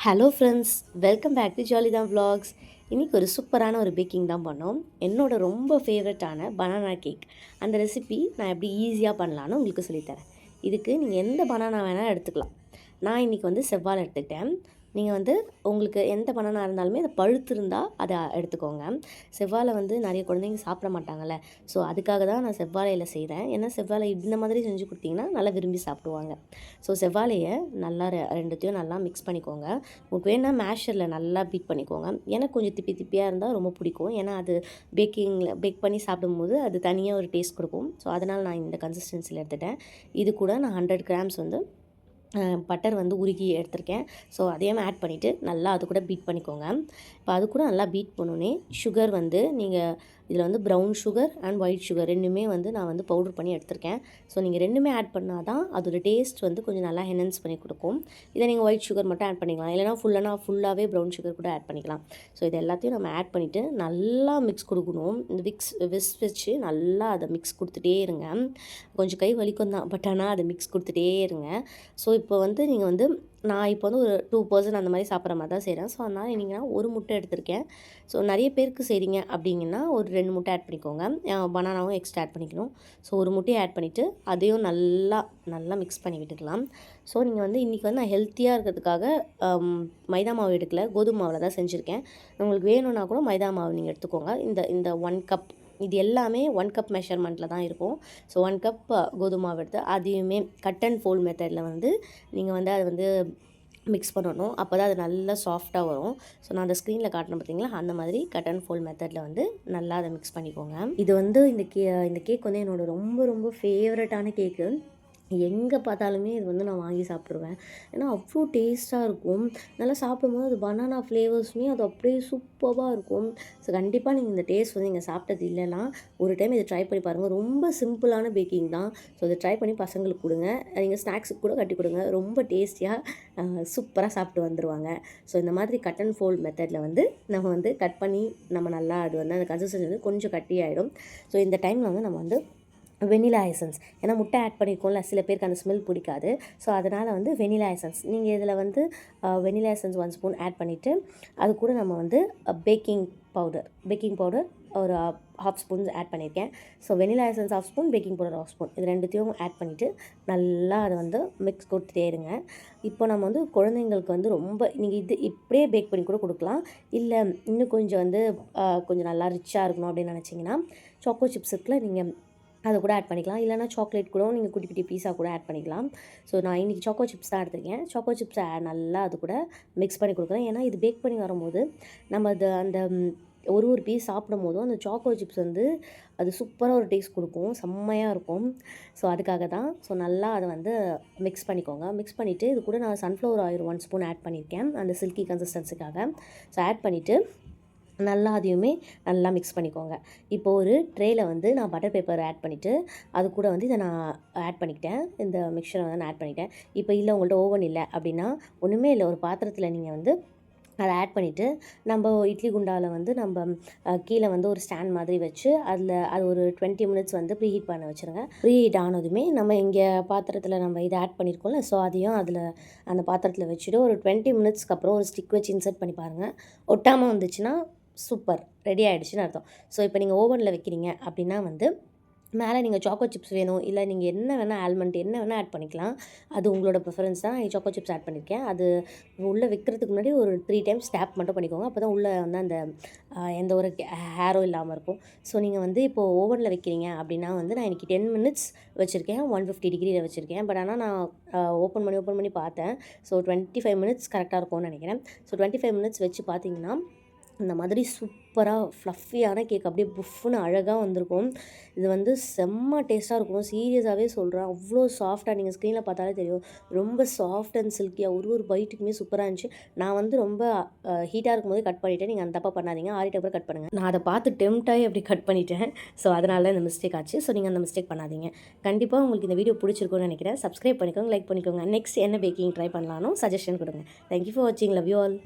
Hello friends, welcome back to ஜாலிதான் vlogs. இன்றைக்கி ஒரு சூப்பரான ஒரு பேக்கிங் தான் பண்ணோம். என்னோட ரொம்ப ஃபேவரட்டான பனானா கேக். அந்த ரெசிபி நான் எப்படி ஈஸியாக பண்ணலான்னு உங்களுக்கு சொல்லித்தரேன். இதுக்கு நீங்கள் எந்த பனானா வேணால் எடுத்துக்கலாம். நான் இன்றைக்கி வந்து செவ்வாழை எடுத்துக்கிட்டேன். நீங்கள் வந்து உங்களுக்கு எந்த பனானா இருந்தாலுமே அதை பழுத்து இருந்தால் அதை எடுத்துக்கோங்க. செவ்வாழை வந்து நிறைய குழந்தைங்க சாப்பிட மாட்டாங்கல்ல, ஸோ அதுக்காக தான் நான் செவ்வாழையில் செய்கிறேன். ஏன்னா செவ்வாழை இந்த மாதிரி செஞ்சு கொடுத்தீங்கன்னா நல்லா விரும்பி சாப்பிடுவாங்க. ஸோ செவ்வாழையை நல்லா ரெண்டுத்தையும் நல்லா மிக்ஸ் பண்ணிக்கோங்க. உங்களுக்கு வேணால் மேஷரில் நல்லா பீட் பண்ணிக்கோங்க. எனக்கு கொஞ்சம் திப்பி திப்பியாக இருந்தால் ரொம்ப பிடிக்கும். ஏன்னா அது பேக் பண்ணி சாப்பிடும்போது அது தனியாக ஒரு டேஸ்ட் கொடுக்கும். ஸோ அதனால் நான் இந்த கன்சிஸ்டன்சியில் எடுத்துட்டேன். இது கூட நான் 100 கிராம்ஸ் வந்து பட்டர் வந்து உருகி எடுத்திருக்கேன். ஸோ அதையும் ஆட் பண்ணிவிட்டு நல்லா அது கூட பீட் பண்ணிக்கோங்க. இப்போ அது கூட நல்லா பீட் பண்ணோன்னே சுகர் வந்து நீங்கள் இதில் வந்து brown sugar and white sugar ரெண்டுமே வந்து நான் வந்து பவுடர் பண்ணி எடுத்திருக்கேன். ஸோ நீங்கள் ரெண்டுமே ஆட் பண்ணால் தான் அதோட டேஸ்ட் வந்து கொஞ்சம் நல்லா என்ஹான்ஸ் பண்ணி கொடுக்கும். இதை நீங்கள் ஒயிட் சுகர் மட்டும் ஆட் பண்ணிக்கலாம், இல்லைனா ஃபுல்லாகவே ப்ரௌன் சுகர் கூட ஆட் பண்ணிக்கலாம். ஸோ இது எல்லாத்தையும் நம்ம ஆட் பண்ணிவிட்டு நல்லா மிக்ஸ் கொடுக்கணும். இந்த விஸ்க் வச்சு நல்லா அதை மிக்ஸ் கொடுத்துட்டே இருங்க. கொஞ்சம் கை வலிக்கும் தான், பட் ஆனால் அதை மிக்ஸ் கொடுத்துட்டே இருங்க. ஸோ இப்போ வந்து நீங்கள் வந்து நான் இப்போ வந்து ஒரு 2% அந்த மாதிரி சாப்பிட்ற மாதிரி தான் செய்கிறேன். ஸோ அதனால் நீங்கள் ஒரு முட்டை எடுத்திருக்கேன். ஸோ நிறைய பேருக்கு செய்கிறீங்க அப்படிங்கன்னா ஒரு 2 முட்டை ஆட் பண்ணிக்கோங்க. பனானாவும் எக்ஸ்ட்ரா ஆட் பண்ணிக்கணும். ஸோ ஒரு முட்டையை ஆட் பண்ணிவிட்டு அதையும் நல்லா நல்லா மிக்ஸ் பண்ணி விட்டுக்கலாம். ஸோ நீங்கள் வந்து இன்றைக்கி வந்து நான் ஹெல்த்தியாக இருக்கிறதுக்காக மைதா மாவு எடுக்கல, கோதுமை மாவில் தான் செஞ்சுருக்கேன். உங்களுக்கு வேணும்னா கூட மைதா மாவு நீங்கள் எடுத்துக்கோங்க. இந்த 1 கப் இது எல்லாமே 1 கப் மெஷர்மெண்ட்டில் தான் இருக்கும். ஸோ 1 கப் கோதுமை மாவு எடுத்து அதையுமே கட் அண்ட் ஃபோல்ட் மெத்தடில் வந்து நீங்கள் வந்து அதை வந்து மிக்ஸ் பண்ணணும். அப்போ தான் அது நல்லா சாஃப்டாக வரும். ஸோ நான் அந்த ஸ்க்ரீனில் காட்டினேன் பார்த்தீங்களா, அந்த மாதிரி கட் அண்ட் ஃபோல்ட் மெத்தடில் வந்து நல்லா அதை மிக்ஸ் பண்ணிக்கோங்க. இது வந்து இந்த கேக் வந்து என்னோடய ரொம்ப ரொம்ப ஃபேவரட்டான கேக்கு. எங்கே பார்த்தாலுமே இது வந்து நான் வாங்கி சாப்பிட்ருவேன். ஏன்னா அவ்வளோ டேஸ்ட்டாக இருக்கும். நல்லா சாப்பிடும்போது அது பனானா ஃப்ளேவர்ஸுமே அது அப்படியே சூப்பராக இருக்கும். ஸோ கண்டிப்பாக நீங்கள் இந்த டேஸ்ட் வந்து நீங்கள் சாப்பிட்டது இல்லைன்னா ஒரு டைம் இதை ட்ரை பண்ணி பாருங்கள். ரொம்ப சிம்பிளான பேக்கிங் தான். ஸோ இதை ட்ரை பண்ணி பசங்களுக்கு கொடுங்க. நீங்கள் ஸ்நாக்ஸுக்கு கூட கட்டி கொடுங்க. ரொம்ப டேஸ்டியாக சூப்பராக சாப்பிட்டு வந்துடுவாங்க. ஸோ இந்த மாதிரி கட் அண்ட் ஃபோல்ட் மெத்தடில் வந்து நம்ம வந்து கட் பண்ணி நம்ம நல்லா அது வந்து அந்த கன்சிஸ்டன்சி வந்து கொஞ்சம் கட்டி ஆகிடும். ஸோ இந்த டைமில் வந்து நம்ம வந்து வெனிலா எசன்ஸ், ஏன்னா முட்டை ஆட் பண்ணியிருக்கோம்ல, சில பேருக்கு அந்த ஸ்மெல் பிடிக்காது. ஸோ அதனால் வந்து வெனிலா எசன்ஸ் நீங்கள் இதில் வந்து வெனிலா எசன்ஸ் 1 ஸ்பூன் ஆட் பண்ணிவிட்டு அது கூட நம்ம வந்து பேக்கிங் பவுடர் ஒரு 1/2 ஸ்பூன் ஆட் பண்ணியிருக்கேன். So vanilla essence 1/2 spoon, baking powder 1/2 spoon, இது ரெண்டுத்தையும் ஆட் பண்ணிவிட்டு நல்லா அதை வந்து மிக்ஸ் கொடுத்துட்டே இருங்க. இப்போ நம்ம வந்து குழந்தைங்களுக்கு வந்து ரொம்ப நீங்கள் இது இப்படியே பேக் பண்ணி கூட கொடுக்கலாம். இல்லை இன்னும் கொஞ்சம் வந்து கொஞ்சம் நல்லா ரிச்சாக இருக்கணும் அப்படின்னு நினச்சிங்கன்னா சாக்கோ சிப்ஸ் இருக்குல்ல, நீங்கள் அதை கூட ஆட் பண்ணிக்கலாம். இல்லைனா சாக்லேட் கூட நீங்கள் குட்டி குட்டி பீஸா கூட ஆட் பண்ணிக்கலாம். ஸோ நான் இன்றைக்கி சாக்கோ சிப்ஸ் தான் எடுத்துருக்கேன். சாக்கோ சிப்ஸை நல்லா அது கூட மிக்ஸ் பண்ணி கொடுக்குறேன். ஏன்னா இது பேக் பண்ணி வரும்போது நம்ம அது அந்த ஒரு பீஸ் சாப்பிடும் போதும் அந்த சாக்கோ சிப்ஸ் வந்து அது சூப்பராக ஒரு டேஸ்ட் கொடுக்கும், செம்மையாக இருக்கும். ஸோ அதுக்காக தான். ஸோ நல்லா அதை வந்து மிக்ஸ் பண்ணிக்கோங்க. மிக்ஸ் பண்ணிவிட்டு இது கூட நான் சன்ஃப்ளவர் ஆயில் 1 ஸ்பூன் ஆட் பண்ணியிருக்கேன் அந்த சில்கி கன்சிஸ்டன்சிக்காக. ஸோ ஆட் பண்ணிவிட்டு நல்லா அதையுமே நல்லா மிக்ஸ் பண்ணிக்கோங்க. இப்போது ஒரு ட்ரேயில் வந்து நான் பட்டர் பேப்பர் ஆட் பண்ணிவிட்டு அது கூட வந்து இதை நான் ஆட் பண்ணிக்கிட்டேன். இந்த மிக்சரை வந்து நான் ஆட் பண்ணிட்டேன். இப்போ இல்லை உங்கள்கிட்ட ஓவன் இல்லை அப்படின்னா ஒன்றுமே இல்லை, ஒரு பாத்திரத்தில் நீங்கள் வந்து அதை ஆட் பண்ணிவிட்டு நம்ம இட்லி குண்டாவில் வந்து நம்ம கீழே வந்து ஒரு ஸ்டாண்ட் மாதிரி வச்சு அதில் அது ஒரு 20 மினிட்ஸ் வந்து ப்ரீஹீட் பண்ண வச்சுருங்க. ப்ரீஹீட் ஆனதுமே நம்ம இங்கே பாத்திரத்தில் நம்ம இதை ஆட் பண்ணியிருக்கோம்ல, ஸோ அதையும் அதில் அந்த பாத்திரத்தில் வச்சுட்டு ஒரு 20 மினிட்ஸ்க்கு அப்புறம் ஒரு ஸ்டிக் வச்சு இன்சர்ட் பண்ணி பாருங்கள். ஒட்டாமல் வந்துச்சுன்னா சூப்பர், ரெடி ஆகிடுச்சின்னு அர்த்தம். ஸோ இப்போ நீங்கள் ஓவனில் வைக்கிறீங்க அப்படின்னா வந்து மேலே நீங்கள் சாக்கோ சிப்ஸ் வேணும், இல்லை நீங்கள் என்ன வேணால் ஆல்மண்ட் என்ன வேணால் ஆட் பண்ணிக்கலாம். அது உங்களோட ப்ரிஃபரன்ஸ் தான். நான் சாக்கோ சிப்ஸ் ஆட் பண்ணியிருக்கேன். அது உள்ளே வைக்கிறதுக்கு முன்னாடி ஒரு 3 டைம்ஸ் டேப் மட்டும் பண்ணிக்கோங்க. அப்போ தான் உள்ளே வந்து அந்த எந்த ஒரு ஹேரும் இல்லாமல் இருக்கும். ஸோ நீங்கள் வந்து இப்போது ஓவனில் வைக்கிறீங்க அப்படின்னா வந்து நான் இன்றைக்கி 10 மினிட்ஸ் வச்சுருக்கேன், 150 டிகிரியில் வச்சுருக்கேன். பட் ஆனால் நான் ஓப்பன் பண்ணி பார்த்தேன். ஸோ 25 மினிட்ஸ் கரெக்டாக இருக்கும்னு நினைக்கிறேன். ஸோ 25 மினிட்ஸ் வச்சு பார்த்தீங்கன்னா இந்த மாதிரி சூப்பராக ஃப்ளஃபியான கேக் அப்படியே புஃப்னு அழகாக வந்திருக்கும். இது வந்து செம்ம டேஸ்ட்டாக இருக்கும். சீரியஸாகவே சொல்கிறேன், அவ்வளோ சாஃப்டாக நீங்கள் ஸ்க்ரீனில் பார்த்தாலே தெரியும். ரொம்ப சாஃப்ட் அண்ட் சில்கியாக ஒரு பைட்டுக்குமே சூப்பராக இருந்துச்சு. நான் வந்து ரொம்ப ஹீட்டாக இருக்கும்போது கட் பண்ணிவிட்டேன். நீங்கள் அந்த தப்பாக பண்ணாதீங்க, ஆறிட்ட அப்புறம் கட் பண்ணுங்கள். நான் அதை பார்த்து டெம்ட் ஆகி அப்படி கட் பண்ணிட்டேன். ஸோ அதனால இந்த மிஸ்டேக் ஆச்சு. ஸோ நீங்கள் அந்த மிஸ்டேக் பண்ணாதீங்க. கண்டிப்பாக உங்களுக்கு இந்த வீடியோ பிடிச்சிருக்கும்னு நினைக்கிறேன். சப்ஸ்கிரைப் பண்ணிக்கோங்க, லைக் பண்ணிக்கோங்க. நெக்ஸ்ட் என்ன பேக்கிங் ட்ரை பண்ணலான்னு சஜஷன் கொடுங்க. தேங்க்யூ ஃபார் வாட்சிங். Love you all.